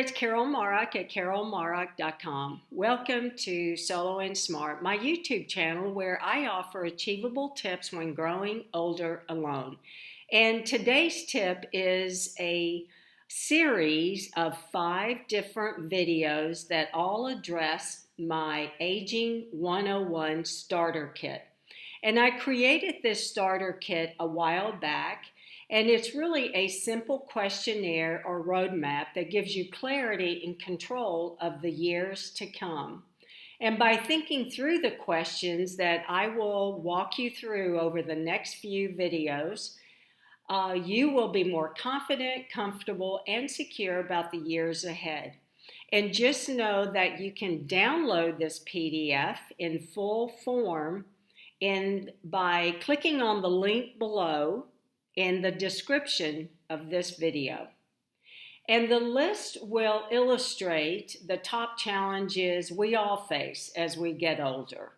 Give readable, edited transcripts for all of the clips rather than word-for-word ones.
it's Carol Marak at carolmarak.com. Welcome to Solo and Smart, my YouTube channel where I offer achievable tips when growing older alone. And today's tip is a series of 5 different videos that all address my Aging 101 starter kit. And I created this starter kit a while back. And it's really a simple questionnaire or roadmap that gives you clarity and control of the years to come. And by thinking through the questions that I will walk you through over the next few videos, you will be more confident, comfortable, and secure about the years ahead. And just know that you can download this PDF in full form by clicking on the link below in the description of this video. And the list will illustrate the top challenges we all face as we get older.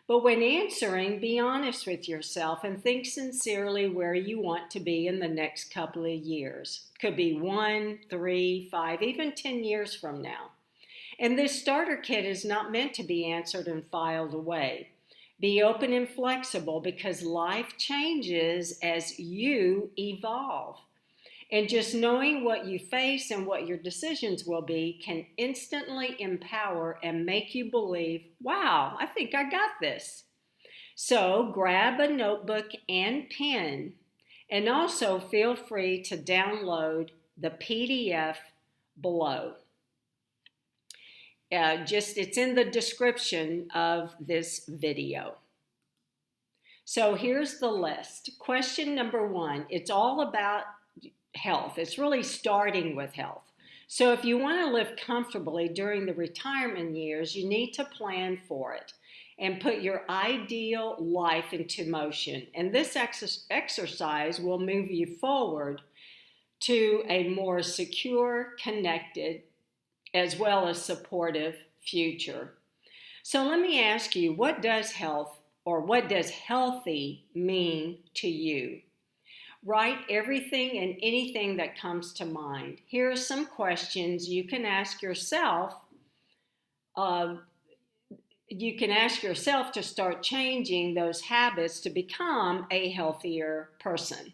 But when answering, be honest with yourself and think sincerely where you want to be in the next couple of years. Could be 1, 3, 5, even 10 years from now. And this starter kit is not meant to be answered and filed away. Be open and flexible because life changes as you evolve. And just knowing what you face and what your decisions will be can instantly empower and make you believe, wow, I think I got this. So grab a notebook and pen, and also feel free to download the PDF below. It's in the description of this video. So here's the list. Question number 1, it's all about health. It's really starting with health. So if you want to live comfortably during the retirement years, you need to plan for it and put your ideal life into motion. And this exercise will move you forward to a more secure, connected, as well as supportive future. So let me ask you, what does health or what does healthy mean to you? Write everything and anything that comes to mind. Here are some questions you can ask yourself. You can ask yourself to start changing those habits to become a healthier person.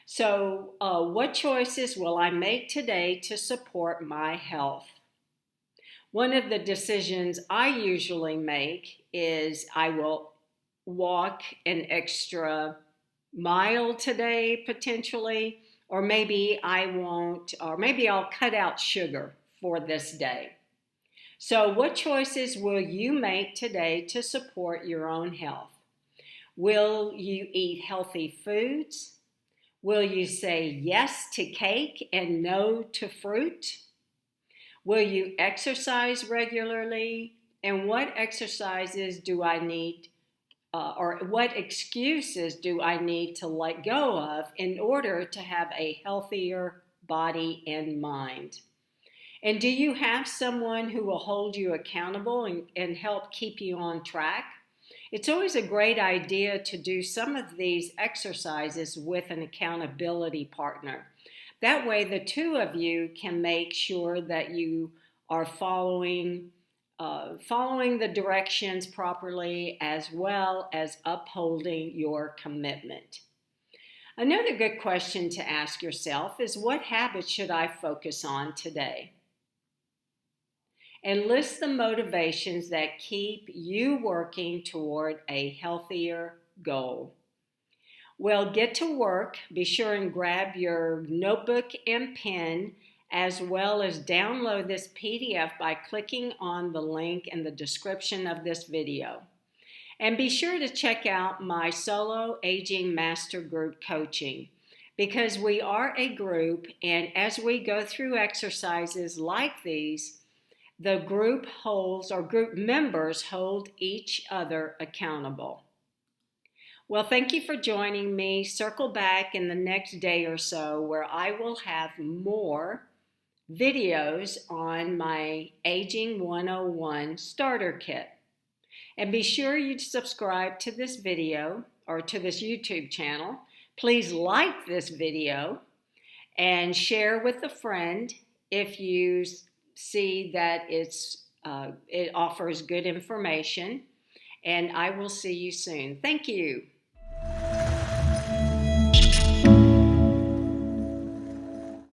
So, what choices will I make today to support my health? One of the decisions I usually make is I will walk an extra mile today, potentially, or maybe I won't, or maybe I'll cut out sugar for this day. So what choices will you make today to support your own health? Will you eat healthy foods? Will you say yes to cake and no to fruit? Will you exercise regularly? And what exercises do I need, or what excuses do I need to let go of in order to have a healthier body and mind? And do you have someone who will hold you accountable and help keep you on track? It's always a great idea to do some of these exercises with an accountability partner. That way, the two of you can make sure that you are following the directions properly, as well as upholding your commitment. Another good question to ask yourself is, what habits should I focus on today? And list the motivations that keep you working toward a healthier goal. Well, get to work. Be sure and grab your notebook and pen, as well as download this PDF by clicking on the link in the description of this video. And be sure to check out my Solo Aging Master Group coaching, because we are a group, and as we go through exercises like these, the group members hold each other accountable. Well, thank you for joining me. Circle back in the next day or so where I will have more videos on my Aging 101 starter kit. And be sure you subscribe to this video or to this YouTube channel. Please like this video and share with a friend if you see that it offers good information. And I will see you soon. Thank you.